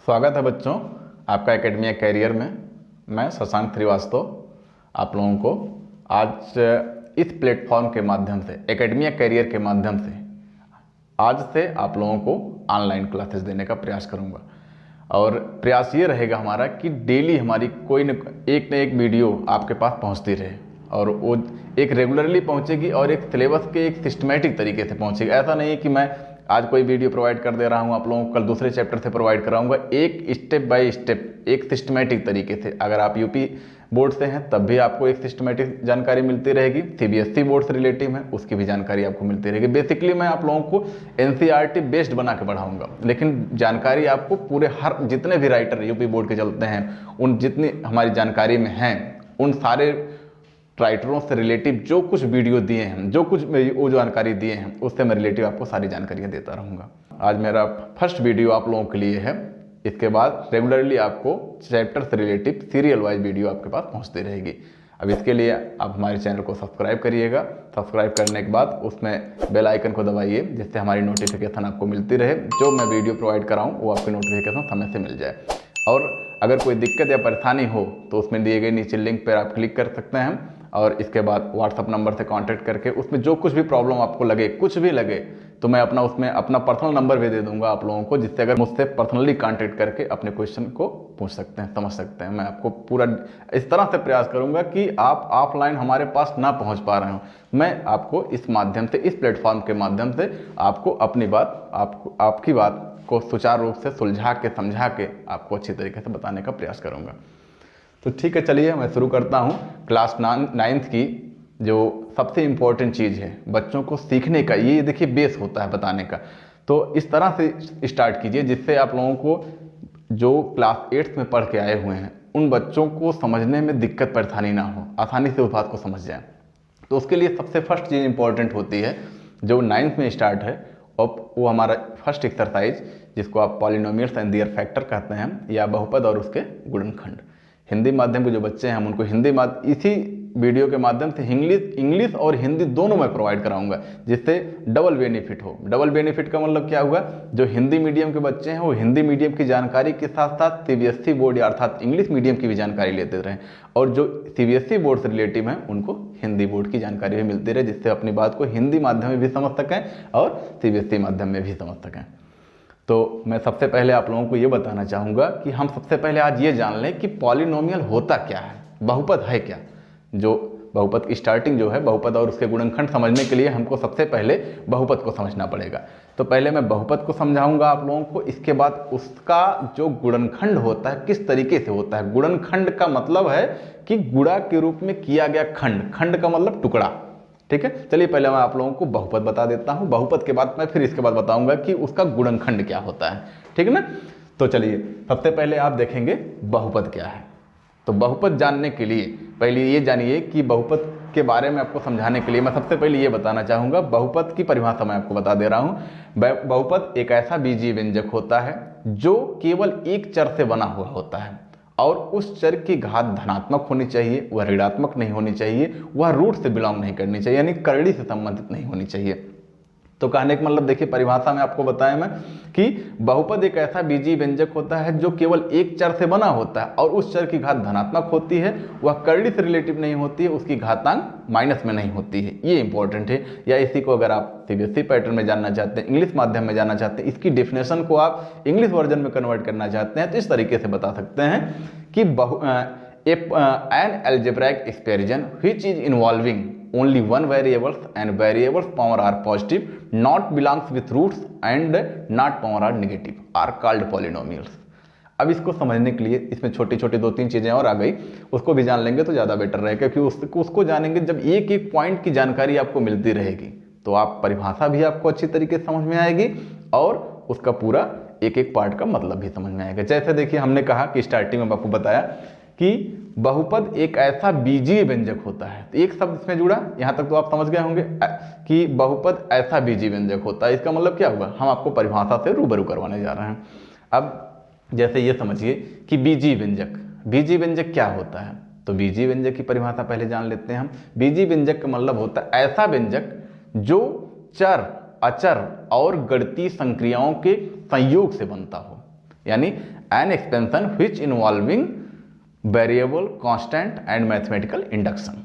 स्वागत है बच्चों आपका एकेडमिया कैरियर में। मैं शशांक श्रीवास्तव आप लोगों को आज इस प्लेटफॉर्म के माध्यम से एकेडमिया कैरियर के माध्यम से आज से आप लोगों को ऑनलाइन क्लासेस देने का प्रयास करूंगा। और प्रयास ये रहेगा हमारा कि डेली हमारी कोई न एक वीडियो आपके पास पहुंचती रहे और वो एक रेगुलरली पहुंचेगी और एक सिलेबस के एक सिस्टमेटिक तरीके से पहुंचेगी। ऐसा नहीं है कि मैं आज कोई वीडियो प्रोवाइड कर दे रहा हूं आप लोगों को, कल दूसरे चैप्टर से प्रोवाइड कराऊंगा। एक स्टेप बाय स्टेप एक सिस्टमेटिक तरीके से, अगर आप यूपी बोर्ड से हैं तब भी आपको एक सिस्टमेटिक जानकारी मिलती रहेगी, सीबीएसई बोर्ड से रिलेटिव है उसकी भी जानकारी आपको मिलती रहेगी। बेसिकली मैं आप लोगों को एनसीईआरटी बेस्ड बना के बढ़ाऊंगा, लेकिन जानकारी आपको पूरे हर जितने भी राइटर यूपी बोर्ड के चलते हैं उन जितनी हमारी जानकारी में हैं उन सारे राइटरों से रिलेटिव जो कुछ वीडियो दिए हैं, जो कुछ वो जानकारी दिए हैं उससे मैं रिलेटिव आपको सारी जानकारियाँ देता रहूँगा। आज मेरा फर्स्ट वीडियो आप लोगों के लिए है। इसके बाद रेगुलरली आपको चैप्टर से रिलेटिव सीरियल वाइज वीडियो आपके पास पहुँचती रहेगी। अब इसके लिए आप हमारे चैनल को सब्सक्राइब करिएगा। सब्सक्राइब करने के बाद उसमें बेल आइकन को दबाइए जिससे हमारी नोटिफिकेशन आपको मिलती रहे। जो मैं वीडियो प्रोवाइड कराऊँ वो आपकी नोटिफिकेशन समय से मिल जाए। और अगर कोई दिक्कत या परेशानी हो तो उसमें दिए गए नीचे लिंक पर आप क्लिक कर सकते हैं और इसके बाद व्हाट्सअप नंबर से कांटेक्ट करके उसमें जो कुछ भी प्रॉब्लम आपको लगे, कुछ भी लगे, तो मैं अपना पर्सनल नंबर भी दे दूंगा आप लोगों को, जिससे अगर मुझसे पर्सनली कांटेक्ट करके अपने क्वेश्चन को पूछ सकते हैं, समझ सकते हैं। मैं आपको पूरा इस तरह से प्रयास करूंगा कि आप ऑफलाइन हमारे पास ना पहुंच पा रहे हो, मैं आपको इस माध्यम से, इस प्लेटफॉर्म के माध्यम से आपको अपनी बात, आपकी बात को सुचारू रूप से सुलझा के, समझा के आपको अच्छी तरीके से बताने का प्रयास करूंगा। तो ठीक है, चलिए मैं शुरू करता हूँ। क्लास 9th की जो सबसे इम्पोर्टेंट चीज़ है बच्चों को सीखने का, ये देखिए बेस होता है बताने का, तो इस तरह से स्टार्ट कीजिए जिससे आप लोगों को जो क्लास 8th में पढ़ के आए हुए हैं उन बच्चों को समझने में दिक्कत परेशानी ना हो, आसानी से उस बात को समझ जाएं। तो उसके लिए सबसे फर्स्ट चीज़ इंपॉर्टेंट होती है जो 9th में स्टार्ट है, और वो हमारा फर्स्ट एक्सरसाइज जिसको आप पॉलिनोमियल्स एंड देयर फैक्टर कहते हैं, या बहुपद और उसके गुणनखंड। हिंदी माध्यम के जो बच्चे हैं हम उनको इसी वीडियो के माध्यम से इंग्लिश और हिंदी दोनों में प्रोवाइड कराऊंगा, जिससे डबल बेनिफिट हो। डबल बेनिफिट का मतलब क्या हुआ, जो हिंदी मीडियम के बच्चे हैं वो हिंदी मीडियम की जानकारी के साथ साथ सीबीएसई बोर्ड अर्थात इंग्लिश मीडियम की भी जानकारी लेते रहें, और जो सीबीएसई बोर्ड से रिलेटिव हैं उनको हिंदी बोर्ड की जानकारी भी मिलती रहे, जिससे अपनी बात को हिंदी माध्यम में भी समझ सकें और सीबीएसई माध्यम में भी समझ सकें। तो मैं सबसे पहले आप लोगों को ये बताना चाहूँगा कि हम सबसे पहले आज ये जान लें कि पॉलिनोमियल होता क्या है, बहुपद है क्या। जो बहुपद की स्टार्टिंग जो है, बहुपद और उसके गुणनखंड समझने के लिए हमको सबसे पहले बहुपद को समझना पड़ेगा। तो पहले मैं बहुपद को समझाऊंगा आप लोगों को, इसके बाद उसका जो गुणनखंड होता है किस तरीके से होता है। गुणनखंड का मतलब है कि गुणा के रूप में किया गया खंड, खंड का मतलब टुकड़ा। ठीक है, चलिए पहले मैं आप लोगों को बहुपद बता देता हूं, बहुपद के बाद मैं फिर इसके बाद बताऊंगा कि उसका गुणनखंड क्या होता है। ठीक है ना, तो चलिए सबसे पहले आप देखेंगे बहुपद क्या है। तो बहुपद जानने के लिए पहले ये जानिए कि बहुपद के बारे में आपको समझाने के लिए मैं सबसे पहले ये बताना चाहूँगा, बहुपद की परिभाषा मैं आपको बता दे रहा हूँ। बहुपद एक ऐसा बीजीय व्यंजक होता है जो केवल एक चर से बना हुआ होता है और उस चर की घात धनात्मक होनी चाहिए, वह ऋणात्मक नहीं होनी चाहिए, वह रूट से बिलोंग नहीं करनी चाहिए, यानी करड़ी से संबंधित नहीं होनी चाहिए। तो कहने का मतलब देखिए, परिभाषा में आपको बताया मैं कि बहुपद एक ऐसा बीजीय व्यंजक होता है जो केवल एक चर से बना होता है और उस चर की घात धनात्मक होती है, वह करड़ी से रिलेटिव नहीं होती है, उसकी घातांक माइनस में नहीं होती है। ये इंपॉर्टेंट है। या इसी को अगर आप सीबीएसई पैटर्न में जानना चाहते हैं, इंग्लिश माध्यम में जानना चाहते हैं, इसकी डेफिनेशन को आप इंग्लिश वर्जन में कन्वर्ट करना चाहते हैं, तो इस तरीके से बता सकते हैं कि an algebraic expression which is involving only one variables and variables power are positive, not belongs with roots and not power are negative are called polynomials। अब इसको समझने के लिए इसमें छोटी छोटी 2-3 चीज़ें और आ गई, उसको भी जान लेंगे तो ज़्यादा बेटर रहेगा, क्योंकि उसको जानेंगे जब एक एक पॉइंट की जानकारी आपको मिलती रहेगी तो आप परिभाषा भी आपको अच्छी तरीके से समझ में आएगी और उसका पूरा एक एक पार्ट का मतलब भी समझ में आएगा। जैसे देखिए, हमने कहा कि स्टार्टिंग में आपको बताया कि बहुपद एक ऐसा बीजीय व्यंजक होता है, तो एक शब्द इसमें जुड़ा, यहाँ तक तो आप समझ गए होंगे कि बहुपद ऐसा बीजीय व्यंजक होता है। इसका मतलब क्या हुआ, हम आपको परिभाषा से रूबरू करवाने जा रहे हैं। अब जैसे ये समझिए कि बीजीय व्यंजक क्या होता है, तो बीजीय व्यंजक की परिभाषा पहले जान लेते हैं हम। बीजीय व्यंजक का मतलब होता है ऐसा व्यंजक जो चर, अचर और गणितीय संक्रियाओं के संयोग से बनता हो। यानी N expansion which involving variable, constant and mathematical induction.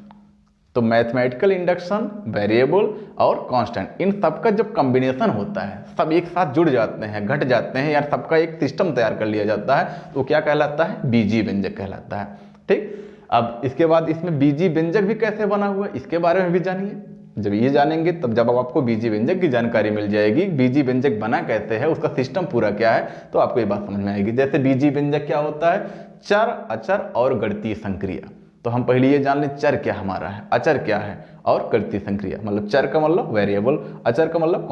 तो मैथमेटिकल इंडक्शन, वेरिएबल और कांस्टेंट, इन सबका जब कॉम्बिनेशन होता है, सब एक साथ जुड़ जाते हैं, घट जाते हैं, यार सबका एक सिस्टम तैयार कर लिया जाता है, तो क्या कहलाता है? बीजीय व्यंजक कहलाता है। ठीक, अब इसके बाद इसमें बीजीय व्यंजक भी कैसे बना हुआ है इसके बारे में भी जानिए। जब ये जानेंगे तब जब आपको बीजीय व्यंजक की जानकारी मिल जाएगी, बीजीय व्यंजक बना कैसे है, उसका सिस्टम पूरा क्या है, तो आपको ये बात समझ में आएगी। जैसे बीजीय व्यंजक क्या होता है? चर, अचर और गणितीय संक्रिया। तो हम पहले ये जान लें चर क्या हमारा है, अचर क्या है और गणितीय संक्रिया। मतलब चर का मतलब वेरिएबल, अचर का मतलब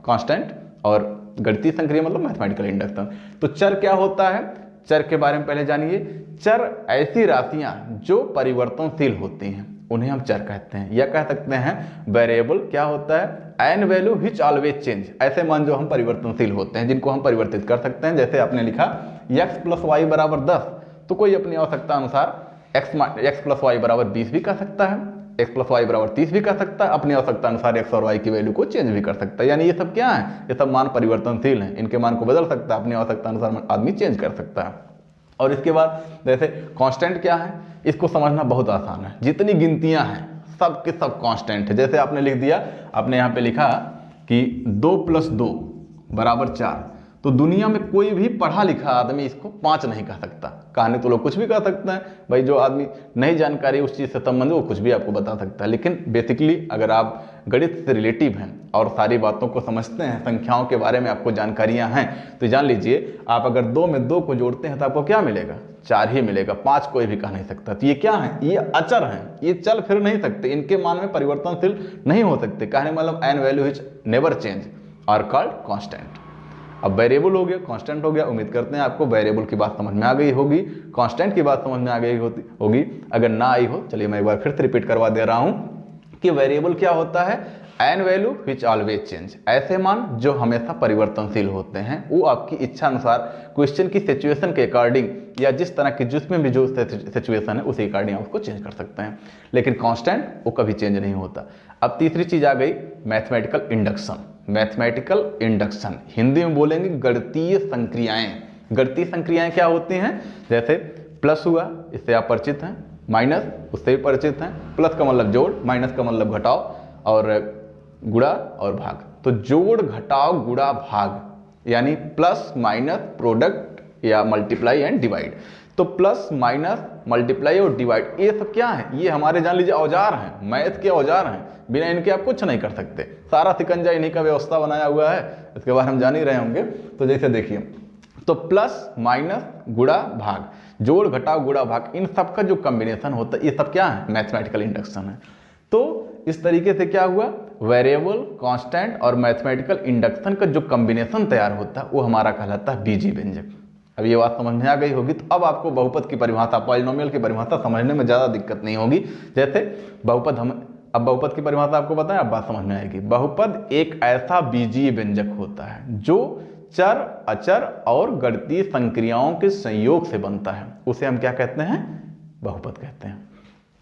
कांस्टेंट और गणितीय संक्रिया मतलब मैथमेटिकल इंडक्शन। तो चर क्या होता है? चर के बारे में पहले जानिए। चर ऐसी राशियां जो परिवर्तनशील होती हैं, उन्हें हम चर कहते हैं, या कह सकते हैं वेरिएबल क्या होता है? An value which always change, ऐसे मान जो हम परिवर्तनशील होते हैं, जिनको हम परिवर्तित कर सकते हैं। जैसे आपने लिखा x + y = 10, तो कोई अपनी आवश्यकता अनुसार x + y = 20 भी कह सकता है, x + y = 30 भी कह सकता है, अपनी आवश्यकता अनुसार x और y की वैल्यू को चेंज भी कर सकता है। यानी ये सब क्या है? ये सब मान परिवर्तनशील हैं, इनके मान को बदल सकता है, अपनी आवश्यकता अनुसार आदमी चेंज कर सकता है। और इसके बाद जैसे कांस्टेंट क्या है, इसको समझना बहुत आसान है। जितनी गिनतियां हैं सब के सब कांस्टेंट है। जैसे आपने लिख दिया, आपने यहाँ पे लिखा कि 2 + 2 = 4, तो दुनिया में कोई भी पढ़ा लिखा आदमी इसको 5 नहीं कह सकता। कहने तो लोग कुछ भी कह सकते हैं भाई, जो आदमी नहीं जानकारी उस चीज़ से संबंधित वो कुछ भी आपको बता सकता है। लेकिन बेसिकली अगर आप गणित से रिलेटिव हैं और सारी बातों को समझते हैं, संख्याओं के बारे में आपको जानकारियां हैं, तो जान लीजिए आप अगर 2 में 2 को जोड़ते हैं तो आपको क्या मिलेगा? 4 ही मिलेगा, 5 कोई भी कह नहीं सकता। तो ये क्या है? ये अचर हैं, ये चल फिर नहीं सकते, इनके मान में परिवर्तनशील नहीं हो सकते। कहने मतलब an value is never change और कॉल्ड कांस्टेंट। अब वेरिएबल हो गया, कांस्टेंट हो गया। उम्मीद करते हैं आपको वेरिएबल की बात समझ में आ गई होगी, कांस्टेंट की बात समझ में आ गई होगी। अगर ना आई हो, चलिए मैं एक बार फिर से रिपीट करवा दे रहा हूं कि वेरिएबल क्या होता है? An value which always change, ऐसे मान जो हमेशा परिवर्तनशील होते हैं। वो आपकी इच्छा अनुसार क्वेश्चन की सिचुएशन के अकॉर्डिंग या जिस तरह की जिसमें भी जो सिचुएशन है उसी अकॉर्डिंग आप उसको चेंज कर सकते हैं। लेकिन कांस्टेंट वो कभी चेंज नहीं होता। अब तीसरी चीज आ गई mathematical induction. Mathematical induction Hindi में बोलेंगे गणितीय संक्रियाएं। गणितीय संक्रियाएं क्या होती हैं? जैसे प्लस हुआ, इससे आप परिचित हैं, माइनस उससे भी परिचित हैं। प्लस का मतलब जोड़, माइनस का मतलब घटाव, और गुणा और भाग। तो जोड़, घटाव, गुणा, भाग यानी प्लस माइनस, प्रोडक्ट या मल्टीप्लाई एंड डिवाइड। तो प्लस, माइनस, मल्टीप्लाई और डिवाइड ये सब क्या है? ये हमारे जान लीजिए औजार हैं, मैथ के औजार हैं। बिना इनके आप कुछ नहीं कर सकते। सारा सिकंजा इन्हीं का व्यवस्था बनाया हुआ है, इसके बारे में जान ही रहे होंगे। तो जैसे देखिए, तो प्लस, माइनस, गुणा, भाग, जोड़, घटाव, गुणा, भाग, इन सब का जो कॉम्बिनेशन होता है, ये सब क्या है? मैथमेटिकल इंडक्शन है। तो इस तरीके से क्या हुआ? वेरिएबल, कांस्टेंट और मैथमेटिकल इंडक्शन का जो कॉम्बिनेशन तैयार होता है वो हमारा कहलाता है बीजीय व्यंजक। अब ये बात समझ में आ गई होगी। तो अब आपको बहुपद की परिभाषा, पॉलिनोमियल की परिभाषा समझने में ज़्यादा दिक्कत नहीं होगी। जैसे बहुपद, हम अब बहुपद की परिभाषा आपको बताएं, अब बात समझ में आएगी। बहुपद एक ऐसा बीजीय व्यंजक होता है जो चर, अचर और गणितीय संक्रियाओं के संयोग से बनता है, उसे हम क्या कहते हैं? बहुपद कहते हैं।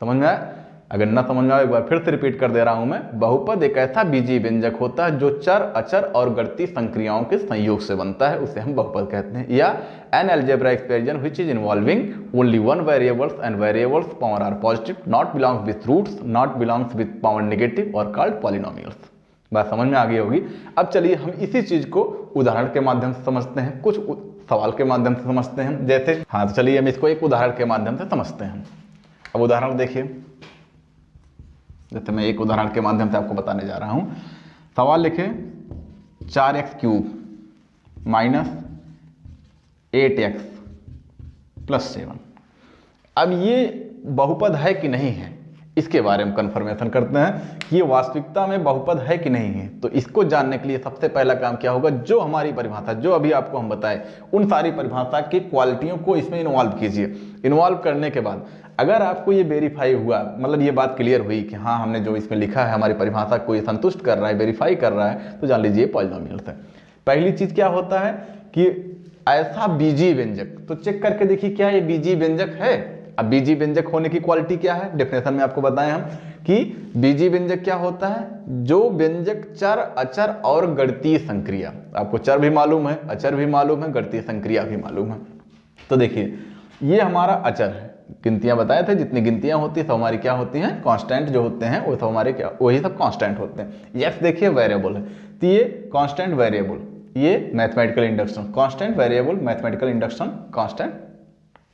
समझ में आया? अगर ना समझ में आए एक बार फिर से रिपीट कर दे रहा हूं मैं। बहुपद एक ऐसा बीजीय व्यंजक होता है जो चर, अचर और गणितीय संक्रियाओं के संयोग से बनता है, उसे हम बहुपद कहते हैं। या an algebra expression which is involving only one variables and variables power are positive, not belongs with roots, not belongs with power negative और कॉल्ड पॉलिनोमियल्स। बात समझ में आ गई होगी। अब चलिए हम इसी चीज को उदाहरण के माध्यम से समझते हैं, कुछ सवाल के माध्यम से समझते हैं। जैसे हाँ, तो चलिए हम इसको एक उदाहरण के माध्यम से समझते हैं। अब उदाहरण देखिए, जैसे मैं एक उदाहरण के माध्यम से आपको बताने जा रहा हूं। सवाल लिखे 4x³ माइनस 8x + 7। अब ये बहुपद है कि नहीं है, इसके बारे में कंफर्मेशन करते हैं कि ये वास्तविकता में बहुपद है कि नहीं है। तो इसको जानने के लिए सबसे पहला काम क्या होगा? जो हमारी परिभाषा, जो अभी आपको हम बताए, उन सारी परिभाषा की क्वालिटियों को इसमें इन्वॉल्व कीजिए। इन्वॉल्व करने के बाद अगर आपको ये वेरीफाई हुआ, मतलब ये बात क्लियर हुई कि हाँ हमने जो इसमें लिखा है हमारी परिभाषा को ये संतुष्ट कर रहा है, वेरीफाई कर रहा है, तो जान लीजिए पॉलिनोमियल्स है। पहली चीज क्या होता है कि ऐसा बीजीय व्यंजक, तो चेक करके देखिए क्या ये बीजीय व्यंजक है? अब बीजी व्यंजक होने की क्वालिटी क्या है, डेफिनेशन में आपको बताएं हम कि बीजी व्यंजक क्या होता है, जो व्यंजक चर, अचर और गणितीय संक्रिया, आपको चर भी मालूम है, अचर भी मालूम है, गणितीय संक्रिया भी मालूम है। तो देखिए ये हमारा अचर है, गिनतियां बताए थे, जितनी गिनतियां होती है सब हमारी क्या होती हैं, कांस्टेंट जो होते हैं वो सब हमारे क्या, वही सब कांस्टेंट होते हैं। एक्स देखिए वेरिएबल है, तो ये कांस्टेंट वेरिएबल, ये mathematical induction constant variable, mathematical induction constant,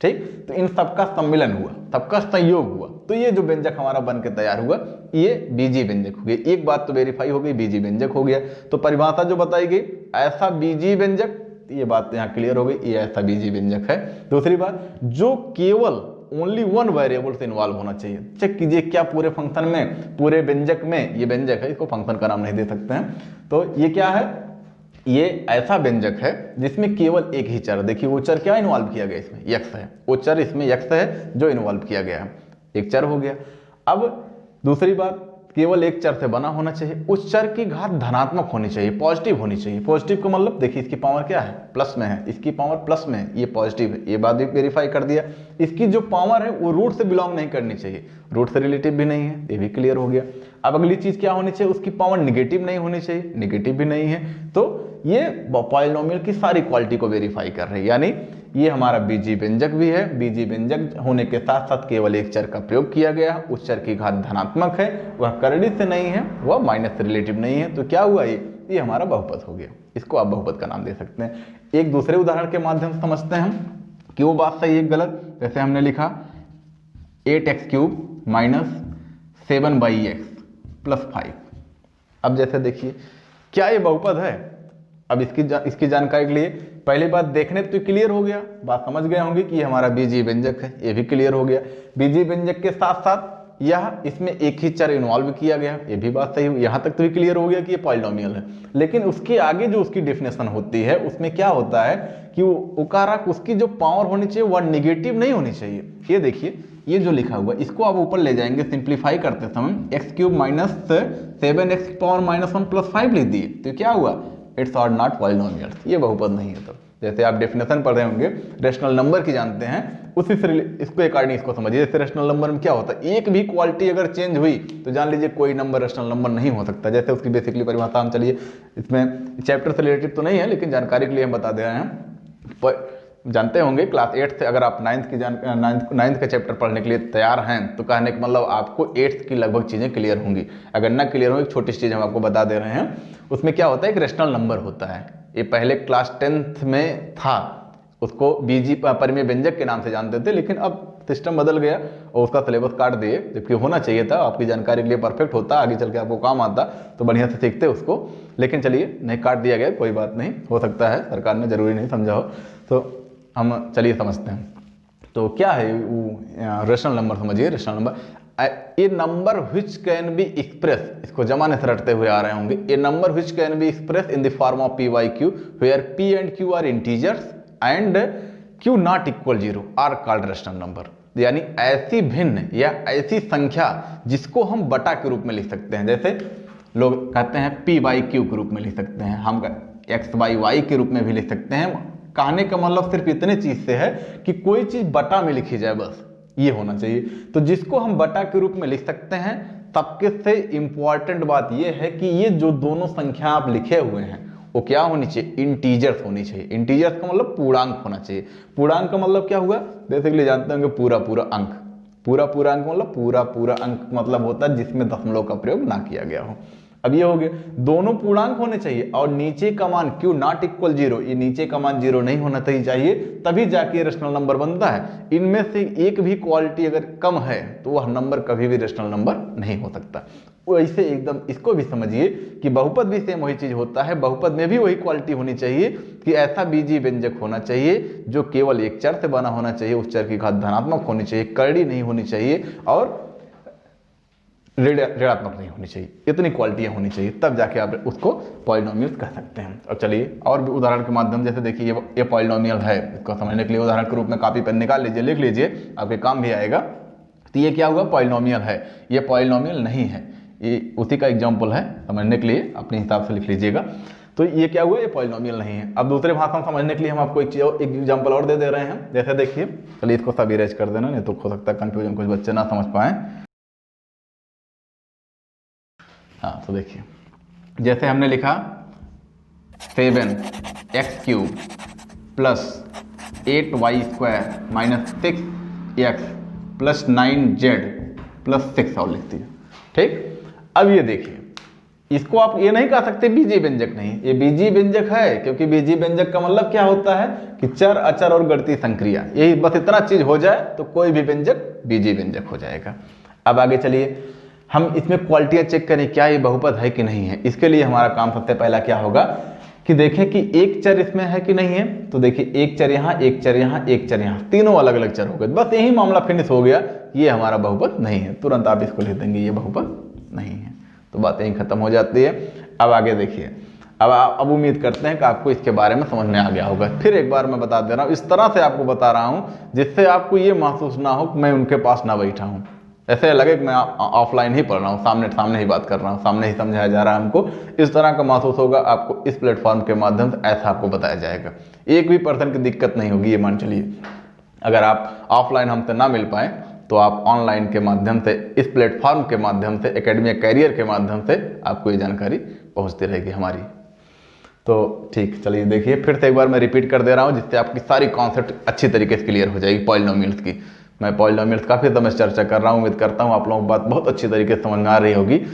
ठीक। तो इन सबका सम्मिलन हुआ, सबका संयोग हुआ, तो ये जो व्यंजक हमारा बन के तैयार हुआ ये बीजी व्यंजक हो गया। एक बात तो वेरीफाई हो गई, बीजी व्यंजक हो गया। तो परिभाषा जो बताई गई ऐसा बीजी व्यंजक, ये बात यहाँ क्लियर हो गई, ये ऐसा बीजी व्यंजक है। दूसरी बात, जो केवल ओनली वन वेरिएबल से इन्वॉल्व होना चाहिए। चेक कीजिए क्या पूरे फंक्शन में, पूरे व्यंजक में, ये व्यंजक है, इसको फंक्शन का नाम नहीं दे सकते हैं, तो ये क्या है, ये ऐसा व्यंजक है जिसमें केवल एक ही चर, देखिए वो चर क्या इन्वॉल्व किया गया, इसमें यक्स है, वो चर इसमें यक्स है जो इन्वॉल्व किया गया है, एक चर हो गया। अब दूसरी बात, केवल एक चर से बना होना चाहिए, उस चर की घात धनात्मक होनी चाहिए, पॉजिटिव होनी चाहिए। पॉजिटिव का मतलब देखिए इसकी पावर क्या है, प्लस में है, इसकी पावर प्लस में है, ये पॉजिटिव है, ये बात भी वेरीफाई कर दिया। इसकी जो पावर है वो रूट से बिलोंग नहीं करनी चाहिए, रूट से रिलेटिव भी नहीं है, ये भी क्लियर हो गया। अब अगली चीज क्या होनी चाहिए, उसकी पावर निगेटिव नहीं होनी चाहिए, निगेटिव भी नहीं है। तो ये पॉलिनोमियल की सारी क्वालिटी को वेरीफाई कर रहे हैं, यानी ये हमारा बीजी व्यंजक भी है। बीजी व्यंजक होने के साथ साथ केवल एक चर का प्रयोग किया गया, उस चर की घात धनात्मक है, वह करड़ी से नहीं है, वह माइनस से रिलेटिव नहीं है। तो क्या हुआ, ये हमारा बहुपद हो गया, इसको आप बहुपद का नाम दे सकते हैं। एक दूसरे उदाहरण के माध्यम से समझते हैं हम कि वो बात सही है गलत। जैसे हमने लिखा 8x³ - 7x + 5। अब जैसे देखिए क्या ये बहुपद है, अब इसकी जानकारी के लिए पहली बात देखने तो क्लियर हो गया, बात समझ गए होंगे कि ये हमारा बीजी व्यंजक है, ये भी क्लियर हो गया। बीजी व्यंजक के साथ साथ यह इसमें एक ही चर इन्वॉल्व किया गया, ये भी बात सही हुई, यहाँ तक तो भी क्लियर हो गया कि ये पॉलिनोमियल है। लेकिन उसके आगे जो उसकी डेफिनेशन होती है उसमें क्या होता है कि उकारक, उसकी जो पावर होनी चाहिए वह निगेटिव नहीं होनी चाहिए। ये देखिए ये जो लिखा हुआ इसको आप ऊपर ले जाएंगे, सिंप्लीफाई करते समय x³ - 7x⁻⁻1 + 5 लिख दिए, तो क्या हुआ, इट्स आर नॉट पॉलिनोमियल, ये बहुपद नहीं है। तो जैसे आप डेफिनेशन पढ़ रहे होंगे, रेशनल नंबर की जानते हैं, उसी से इसको अकॉर्डिंग इसको समझिए। जैसे रेशनल नंबर में क्या होता है, एक भी क्वालिटी अगर चेंज हुई तो जान लीजिए कोई नंबर रेशनल नंबर नहीं हो सकता। जैसे उसकी बेसिकली परिभाषा हम, चलिए इसमें चैप्टर से रिलेटेड तो नहीं है लेकिन जानकारी के लिए हम बता दे रहे हैं। जानते होंगे क्लास 8 से अगर आप 9th का चैप्टर पढ़ने के लिए तैयार हैं तो कहने का मतलब आपको 8th की लगभग चीज़ें क्लियर होंगी। अगर ना क्लियर हो, एक छोटी सी चीज़ हम आपको बता दे रहे हैं, उसमें क्या होता है, एक रेशनल नंबर होता है, ये पहले क्लास 10th में था, उसको बीजी परिमेय व्यंजक के नाम से जानते थे, लेकिन अब सिस्टम बदल गया और उसका सिलेबस काट दिए, जबकि होना चाहिए था, आपकी जानकारी के लिए परफेक्ट होता, आगे चल के आपको काम आता तो बढ़िया से सीखते उसको, लेकिन चलिए नहीं काट दिया गया, कोई बात नहीं, हो सकता है सरकार ने जरूरी नहीं समझा हो। तो हम चलिए समझते हैं। तो क्या है वो रेशनल नंबर, समझिए rational number, a number which can be express, इसको जमाने से रटते हुए आ रहे होंगे, a number which can be express in the form of p by q where p and q are integers and q not equal 0 are called rational number. यानी ऐसी भिन्न या ऐसी संख्या जिसको हम बटा के रूप में लिख सकते हैं, जैसे लोग कहते हैं p by q के रूप में लिख सकते हैं, हम x by y के रूप में भी लिख सकते हैं। कहने का मतलब सिर्फ इतने चीज से है कि कोई चीज बटा में लिखी जाए, बस ये होना चाहिए। तो जिसको हम बटा के रूप में लिख सकते हैं, सबके से इंपॉर्टेंट बात यह है कि ये जो दोनों संख्या आप लिखे हुए हैं वो क्या होनी चाहिए, इंटीजर्स होनी चाहिए। इंटीजर्स का मतलब पूर्णांक होना चाहिए। पूर्णांक का मतलब क्या हुआ, बेसिकली जानते होंगे पूरा पूरा अंक। पूरा पूरा अंक मतलब पूरा पूरा अंक मतलब होता है जिसमें दशमलव का प्रयोग ना किया गया हो। अब ये हो गया, दोनों पूर्णांक होने चाहिए और नीचे का मान q नॉट इक्वल 0, ये नीचे का मान 0 नहीं होना चाहिए, तभी जाके रेशनल नंबर बनता है। इनमें से एक भी क्वालिटी अगर कम है तो वह नंबर कभी भी रेशनल नंबर नहीं हो सकता। वैसे एकदम इसको भी समझिए कि बहुपद भी सेम वही चीज होता है, बहुपद में भी वही क्वालिटी होनी चाहिए कि ऐसा बीजी व्यंजक होना चाहिए जो केवल एक चर से बना होना चाहिए, उस चर की घात धनात्मक होनी चाहिए, करड़ी नहीं होनी चाहिए और ऋणात्मक नहीं होनी चाहिए। इतनी क्वालिटियां होनी चाहिए, तब जाके आप उसको पॉलिनोमियल कह सकते हैं। और चलिए और भी उदाहरण के माध्यम, जैसे देखिए ये पॉलिनोमियल है, इसको समझने के लिए उदाहरण के रूप में कॉपी पेन निकाल लीजिए, लिख लीजिए, आपके काम भी आएगा। तो ये क्या हुआ, पॉलिनोमियल है, ये पॉलिनोमियल नहीं है, ये उसी का एग्जाम्पल है, समझने के लिए अपने हिसाब से लिख लीजिएगा। तो ये क्या हुआ, ये पॉलिनोमियल नहीं है। अब दूसरे भाषा में समझने के लिए हम आपको एक एग्जाम्पल और दे रहे हैं। जैसे देखिए, चलिए इसको सब इरेज कर देना, नहीं तो हो सकता है कंफ्यूजन कुछ बच्चे ना समझ पाए। हाँ, तो देखिए जैसे हमने लिखा 7x³ plus 8y² minus 6x plus 9z plus 6 और लिख दिया। ठीक, अब ये देखिए, इसको आप ये नहीं कह सकते बीजी व्यंजक नहीं, ये बीजी व्यंजक है, क्योंकि बीजी व्यंजक का मतलब क्या होता है कि चर, अचर और गणितीय संक्रिया, यही बस इतना चीज हो जाए तो कोई भी व्यंजक बीजी व्यंजक हो जाएगा। अब आगे चलिए, हम इसमें क्वालिटियां चेक करें, क्या ये बहुपद है कि नहीं है। इसके लिए हमारा काम सबसे पहला क्या होगा कि देखें कि एक चर इसमें है कि नहीं है। तो देखिए, एक चर यहाँ, एक चर यहाँ, एक चर यहाँ, तीनों अलग अलग चर हो गए, बस यही मामला फिनिश हो गया, ये हमारा बहुपद नहीं है। तुरंत आप इसको लिख देंगे, ये बहुपद नहीं है, तो बात यहीं खत्म हो जाती है। अब आगे देखिए, अब उम्मीद करते हैं कि आपको इसके बारे में समझ में आ गया होगा। फिर एक बार मैं बता दे रहा हूँ, इस तरह से आपको बता रहा हूँ जिससे आपको ये महसूस ना हो कि मैं उनके पास ना बैठा हूँ, ऐसे लगे कि मैं ऑफलाइन ही पढ़ रहा हूँ, सामने सामने ही बात कर रहा हूँ, सामने ही समझाया जा रहा है हमको। इस तरह का महसूस होगा आपको इस प्लेटफॉर्म के माध्यम से, ऐसा आपको बताया जाएगा। एक भी पर्सन की दिक्कत नहीं होगी, ये मान चलिए। अगर आप ऑफलाइन हमसे ना मिल पाए तो आप ऑनलाइन के माध्यम से, इस प्लेटफॉर्म के माध्यम से, एकेडमी कैरियर के माध्यम से आपको ये जानकारी पहुँचती रहेगी हमारी। तो ठीक, चलिए देखिए, फिर से एक बार मैं रिपीट कर दे रहा हूँ जिससे आपकी सारी कॉन्सेप्ट अच्छी तरीके से क्लियर हो जाएगी पॉलिनोमियल्स की। मैं पॉलिनोमियल्स काफ़ी समय से चर्चा कर रहा हूँ, उम्मीद करता हूँ आप लोगों को बात बहुत अच्छी तरीके से समझ में आ रही होगी।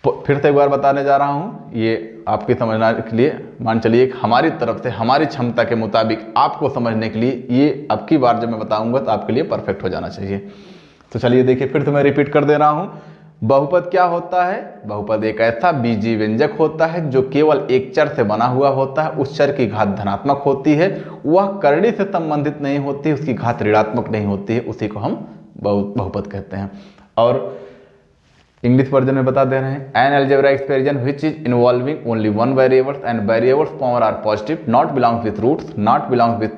फिर से एक बार बताने जा रहा हूँ, ये आपकी समझने के लिए, मान चलिए हमारी तरफ से, हमारी क्षमता के मुताबिक आपको समझने के लिए, ये अब की बार जब मैं बताऊँगा तो आपके लिए परफेक्ट हो जाना चाहिए। तो चलिए देखिए, फिर से मैं रिपीट कर दे रहा हूँ। बहुपद क्या होता है? बहुपद एक ऐसा बीजी व्यंजक होता है जो केवल एक चर से बना हुआ होता है, उस चर की घात धनात्मक होती है, वह करड़ी से संबंधित नहीं होती, उसकी घात ऋणात्मक नहीं होती है, उसी को हम बहुपद कहते हैं। और इंग्लिश वर्जन में बता दे रहे हैं, an algebraic expression which is involving only one variables and variables power are positive, not belongs with roots, not belongs with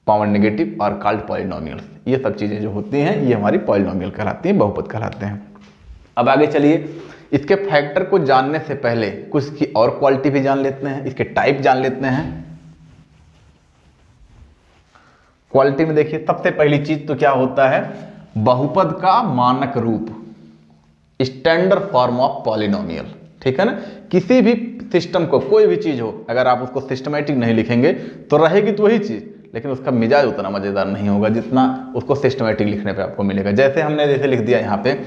power negative और कॉल्ड पॉलिनोमियल्स। ये सब चीजें जो होती हैं ये हमारी पॉलिनोमियल कहलाती हैं, बहुपद कहलाते हैं। अब आगे चलिए, इसके फैक्टर को जानने से पहले कुछ की और क्वालिटी भी जान लेते हैं, इसके टाइप जान लेते हैं। क्वालिटी में देखिए, सबसे पहली चीज तो क्या होता है, बहुपद का मानक रूप, स्टैंडर्ड फॉर्म ऑफ पॉलिनोमियल। ठीक है ना, किसी भी सिस्टम को, कोई भी चीज हो, अगर आप उसको सिस्टमैटिक नहीं लिखेंगे तो रहेगी तो वही चीज, लेकिन उसका मिजाज उतना मजेदार नहीं होगा जितना उसको सिस्टमैटिक लिखने पे आपको मिलेगा। जैसे हमने जैसे लिख दिया यहाँ पे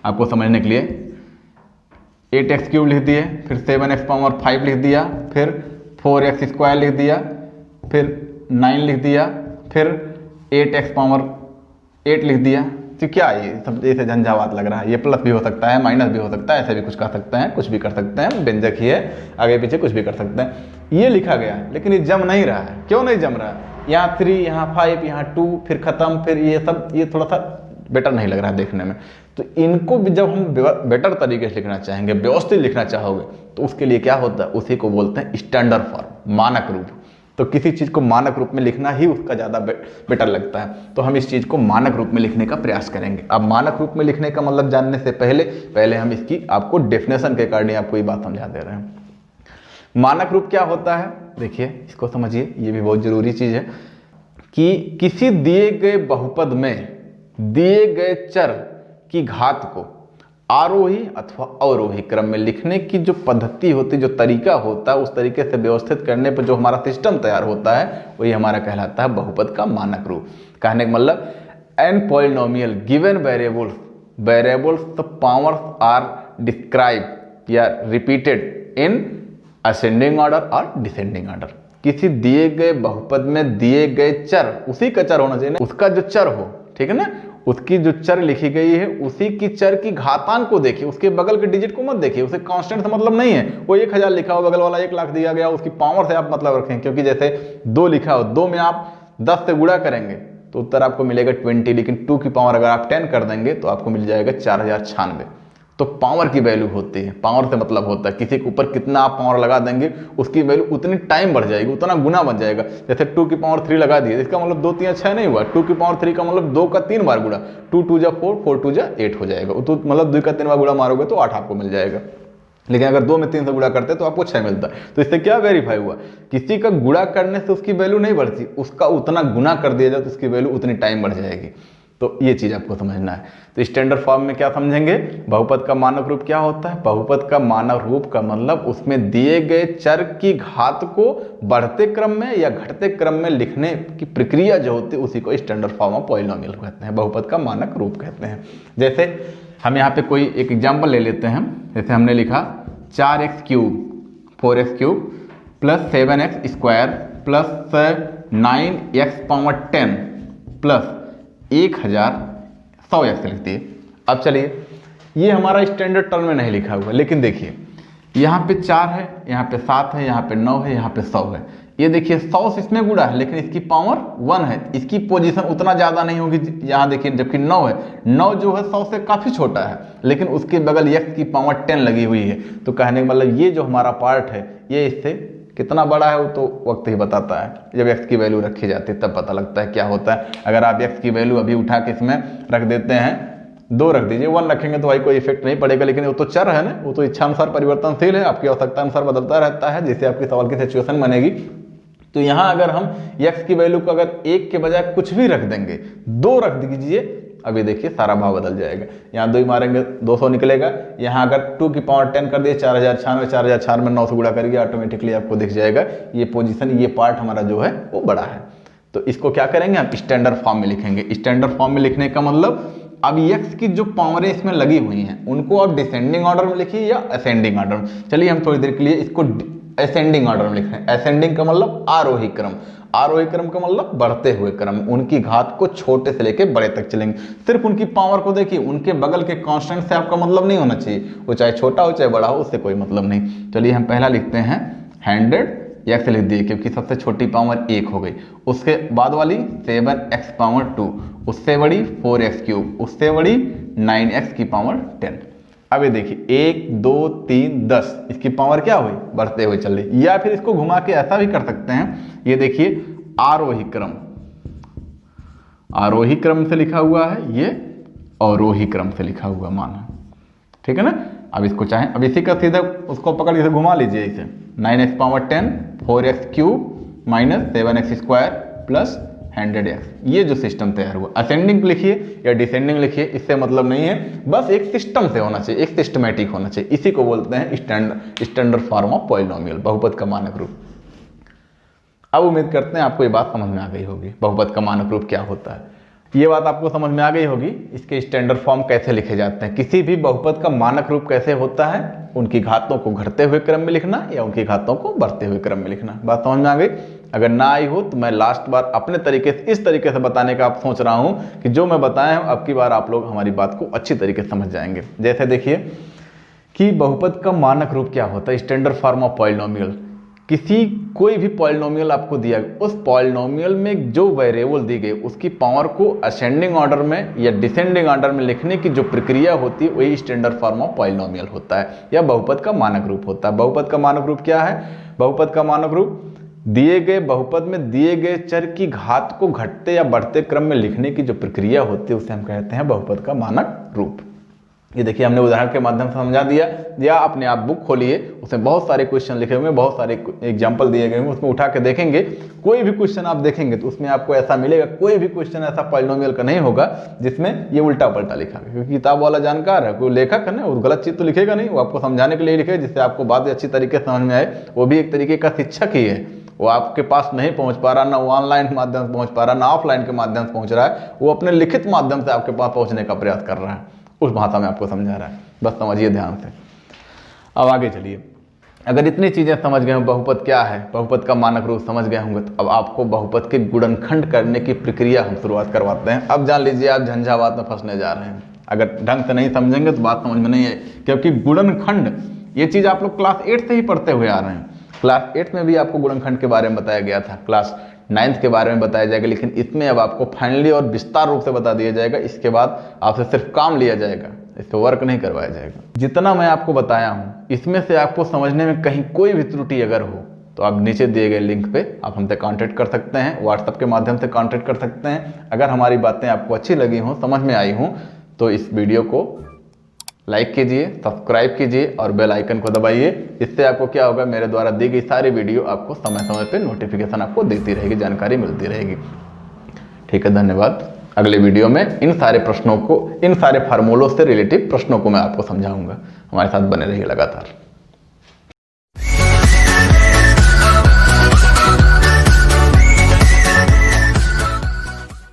आपको समझने के लिए, 8x³ लिख दिए, फिर 7x⁵ लिख दिया, फिर 4x² लिख दिया, फिर 9 लिख दिया, फिर 8x⁸ लिख दिया। तो क्या ये सब जैसे झंझावात लग रहा है, ये प्लस भी हो सकता है, माइनस भी हो सकता है, ऐसे भी कुछ कर सकते हैं, कुछ भी कर सकते हैं, व्यंजक ही है, आगे पीछे कुछ भी कर सकते हैं। ये लिखा गया लेकिन ये जम नहीं रहा है। क्यों नहीं जम रहा है? यहाँ 3, यहाँ 5, यहाँ 2, फिर खत्म, फिर ये सब, ये थोड़ा सा बेटर नहीं लग रहा है देखने में। तो इनको भी जब हम बेटर तरीके से लिखना चाहेंगे, व्यवस्थित लिखना चाहोगे, तो उसके लिए क्या होता है, उसी को बोलते हैं स्टैंडर्ड फॉर्म, मानक रूप। तो किसी चीज़ को मानक रूप में लिखना ही उसका ज़्यादा बेटर लगता है, तो हम इस चीज़ को मानक रूप में लिखने का प्रयास करेंगे। अब मानक रूप में लिखने का मतलब जानने से पहले हम इसकी आपको डेफिनेशन के कारण आपको ये बात समझा दे रहे हैं। मानक रूप क्या होता है, देखिए इसको समझिए, ये भी बहुत जरूरी चीज़ है कि किसी दिए गए बहुपद में दिए गए चर की घात को आरोही अथवा अवरोही क्रम में लिखने की जो पद्धति होती, जो तरीका होता है, उस तरीके से व्यवस्थित करने पर जो हमारा सिस्टम तैयार होता है, वही हमारा कहलाता है बहुपद का मानक रूप। कहने का मतलब, an polynomial given variables the powers are describe या रिपीटेड इन असेंडिंग ऑर्डर और डिसेंडिंग ऑर्डर। किसी दिए गए बहुपद में दिए गए चर, उसी का चर होना चाहिए ना, उसका जो चर हो, ठीक है ना, उसकी जो चर लिखी गई है उसी की चर की घातांक को देखिए, उसके बगल के डिजिट को मत देखिए, उसे कांस्टेंट से मतलब नहीं है। वो 1000 लिखा हो, बगल वाला 1 लाख दिया गया, उसकी पावर से आप मतलब रखें, क्योंकि जैसे 2 लिखा हो, 2 में आप 10 से गुणा करेंगे तो उत्तर आपको मिलेगा 20, लेकिन 2 की पावर अगर आप 10 कर देंगे तो आपको मिल जाएगा 4096। तो पावर की वैल्यू होती है, पावर से मतलब होता है किसी के ऊपर कितना आप पावर लगा देंगे उसकी वैल्यू उतनी टाइम बढ़ जाएगी, उतना गुना बन जाएगा। जैसे 2 की पावर 3 लगा दिए, इसका मतलब 2 3 6 नहीं हुआ, 2 की पावर 3 का मतलब 2 का 3 बार गुणा, 2 2 जा 4, 4 2 जा 8 हो जाएगा। तो मतलब 2 का 3 बार गुणा मारोगे तो 8 आपको मिल जाएगा। लेकिन अगर 2 में 3 से गुणा करते तो आपको 6 मिलता। तो इससे क्या वेरीफाई हुआ, किसी का गुणा करने से उसकी वैल्यू नहीं बढ़ती, उसका उतना गुना कर दिया जाए तो उसकी वैल्यू उतनी टाइम बढ़ जाएगी। तो ये चीज़ आपको समझना है। तो स्टैंडर्ड फॉर्म में क्या समझेंगे, बहुपद का मानक रूप क्या होता है। बहुपद का मानक रूप का मतलब उसमें दिए गए चर की घात को बढ़ते क्रम में या घटते क्रम में लिखने की प्रक्रिया जो होती है उसी को स्टैंडर्ड फॉर्म ऑफ पॉलिनोमियल कहते हैं, बहुपद का मानक रूप कहते हैं। जैसे हम यहाँ पे कोई एक एग्जाम्पल ले लेते हैं, जैसे हमने लिखा 4x cube 4x cube plus 7x square plus 9x power 10 plus 1100x लिख दिए। अब चलिए, ये हमारा स्टैंडर्ड टर्म में नहीं लिखा हुआ, लेकिन देखिए यहाँ पे 4 है, यहाँ पे 7 है, यहाँ पे 9 है, यहाँ पे 100 है। ये देखिए 100 से इसमें गुणा है, लेकिन इसकी पावर 1 है, इसकी पोजीशन उतना ज़्यादा नहीं होगी। यहाँ देखिए जबकि 9 है, 9 जो है 100 से काफ़ी छोटा है, लेकिन उसके बगल x की पावर 10 लगी हुई है। तो कहने का मतलब ये जो हमारा पार्ट है ये इससे कितना बड़ा है वो तो वक्त ही बताता है, जब x की वैल्यू रखी जाती है तब पता लगता है क्या होता है। अगर आप x की वैल्यू अभी उठा के इसमें रख देते हैं, 2 रख दीजिए, 1 रखेंगे तो भाई कोई इफेक्ट नहीं पड़ेगा, लेकिन वो तो चर है ना, वो तो इच्छा अनुसार परिवर्तनशील है, आपकी आवश्यकता अनुसार बदलता रहता है, जैसे आपकी सवाल की सिचुएशन बनेगी। तो यहाँ अगर हम x की वैल्यू को अगर 1 के बजाय कुछ भी रख देंगे, 2 रख दीजिए, अभी देखिए सारा भाव बदल जाएगा। यहाँ 2 ही मारेंगे 200 निकलेगा, यहाँ अगर 2 की पावर 10 कर दिए 4096, 4096 में 9 से गुणा करिए, ऑटोमेटिकली आपको दिख जाएगा ये पोजीशन, ये पार्ट हमारा जो है वो बड़ा है। तो इसको क्या करेंगे हम स्टैंडर्ड फॉर्म में लिखेंगे। स्टैंडर्ड फॉर्म में लिखने का मतलब अब x की जो पावरें इसमें लगी हुई हैं उनको आप डिसेंडिंग ऑर्डर में लिखिए या असेंडिंग ऑर्डर में। चलिए हम थोड़ी देर के लिए इसको असेंडिंग ऑर्डर में लिख रहे हैं। असेंडिंग का मतलब आरोही क्रम, आरोही क्रम का मतलब बढ़ते हुए क्रम, उनकी घात को छोटे से लेके बड़े तक चलेंगे। सिर्फ उनकी पावर को देखिए, उनके बगल के कांस्टेंट से आपका मतलब नहीं होना चाहिए, वो चाहे छोटा हो चाहे बड़ा हो, उससे कोई मतलब नहीं। चलिए हम पहला लिखते हैं 100x लिख दिए क्योंकि सबसे छोटी पावर 1 हो गई। उसके बाद वाली 7x पावर 2, उससे बड़ी 4x क्यूब, उससे बड़ी 9x की पावर 10। अब ये देखिए 1 2 3 10, इसकी पावर क्या हुई, बढ़ते हुए चल रही। या फिर इसको घुमा के ऐसा भी कर सकते हैं, ये देखिए आरोही क्रम, आरोही क्रम से लिखा हुआ है, ये अवरोही क्रम से लिखा हुआ मान है, ठीक है ना। अब इसको चाहे अब इसी का सीधा उसको पकड़ इसे घुमा लीजिए, इसे 9x power 10 4x cube minus 7x square plus 100x, ये जो सिस्टम तैयार हुआ। असेंडिंग लिखिए या डिसेंडिंग लिखिए, इससे मतलब नहीं है, बस एक सिस्टम से होना चाहिए, एक सिस्टमैटिक होना चाहिए। इसी को बोलते हैं स्टैंडर्ड फॉर्म ऑफ पॉलिनोमियल, बहुपद का मानक रूप। अब उम्मीद करते हैं आपको ये बात समझ में आ गई होगी, बहुपद का मानक रूप क्या होता है। ये बात आपको समझ में आ गई होगी, इसके स्टैंडर्ड फॉर्म कैसे लिखे जाते हैं, किसी भी बहुपद का मानक रूप कैसे होता है, उनकी घातों को घटते हुए क्रम में लिखना या उनकी घातों को बढ़ते हुए क्रम में लिखना। बात समझ में आ गई। अगर ना आई हो तो मैं लास्ट बार अपने तरीके से इस तरीके से बताने का आप सोच रहा हूं कि जो मैं बताया हूं अब की बार आप लोग हमारी बात को अच्छी तरीके से समझ जाएंगे। जैसे देखिए कि बहुपद का मानक रूप क्या होता है, स्टैंडर्ड फॉर्म ऑफ पॉलिनोमियल। किसी कोई भी पॉलिनोमियल आपको दिया, उस पॉलिनोमियल में जो वेरिएबल दी गई उसकी पावर को असेंडिंग ऑर्डर में या डिसेंडिंग ऑर्डर में लिखने की जो प्रक्रिया होती है वही स्टैंडर्ड फॉर्म ऑफ पॉलिनोमियल होता है या बहुपद का मानक रूप होता है। बहुपद का मानक रूप क्या है, बहुपद का मानक रूप दिए गए बहुपद में दिए गए चर की घात को घटते या बढ़ते क्रम में लिखने की जो प्रक्रिया होती है उसे हम कहते हैं बहुपद का मानक रूप। ये देखिए हमने उदाहरण के माध्यम से समझा दिया, या अपने आप बुक खोलिए, उसमें बहुत सारे क्वेश्चन लिखे हुए हैं, बहुत सारे एग्जाम्पल दिए गए हैं, उसमें उठा के देखेंगे। कोई भी क्वेश्चन आप देखेंगे तो उसमें आपको ऐसा मिलेगा, कोई भी क्वेश्चन ऐसा पॉलिनोमियल का नहीं होगा जिसमें ये उल्टा पलटा लिखा है, क्योंकि किताब वाला जानकार है, कोई लेखक है ना, वो गलत चीज़ तो लिखेगा नहीं, वो आपको समझाने के लिए लिखेगा जिससे आपको बात अच्छी तरीके से समझ में आए। वो भी एक तरीके का शिक्षक ही है, वो आपके पास नहीं पहुंच पा रहा, ना वो ऑनलाइन माध्यम से पहुंच पा रहा, ना ऑफलाइन के माध्यम से पहुंच रहा है, वो अपने लिखित माध्यम से आपके पास पहुंचने का प्रयास कर रहा है, उस भाषा में आपको समझा रहा है। बस समझिए ध्यान से। अब आगे चलिए, अगर इतनी चीज़ें समझ गए हो, बहुपद क्या है, बहुपद का मानक रूप समझ गए होंगे, तो अब आपको बहुपद के गुणनखंड करने की प्रक्रिया हम शुरुआत करवाते हैं। अब जान लीजिए आप झंझावात में फंसने जा रहे हैं, अगर ढंग से नहीं समझेंगे तो बात समझ में नहीं है, क्योंकि गुणनखंड ये चीज़ आप लोग क्लास 8 से ही पढ़ते हुए आ रहे हैं। क्लास 8 में भी आपको गुणनखंड के बारे में बताया गया था, क्लास 9th के बारे में बताया जाएगा, लेकिन इसमें अब आपको फाइनली और विस्तार रूप से बता दिया जाएगा। इसके बाद आपसे सिर्फ काम लिया जाएगा, इस पर वर्क नहीं करवाया जाएगा। जितना मैं आपको बताया हूँ इसमें से आपको समझने में कहीं कोई भी त्रुटि अगर हो तो आप नीचे दिए गए लिंक पे आप हमसे कांटेक्ट कर सकते हैं, व्हाट्सएप के माध्यम से कांटेक्ट कर सकते हैं। अगर हमारी बातें आपको अच्छी लगी हों, समझ में आई हों, तो इस वीडियो को लाइक कीजिए, सब्सक्राइब कीजिए और बेल आइकन को दबाइए। इससे आपको क्या होगा, मेरे द्वारा दी गई सारी वीडियो आपको समय समय पे नोटिफिकेशन आपको देती रहेगी, जानकारी मिलती रहेगी। ठीक है, धन्यवाद। अगले वीडियो में इन सारे प्रश्नों को, इन सारे फार्मूलों से रिलेटिव प्रश्नों को मैं आपको समझाऊंगा। हमारे साथ बने रहिए लगातार।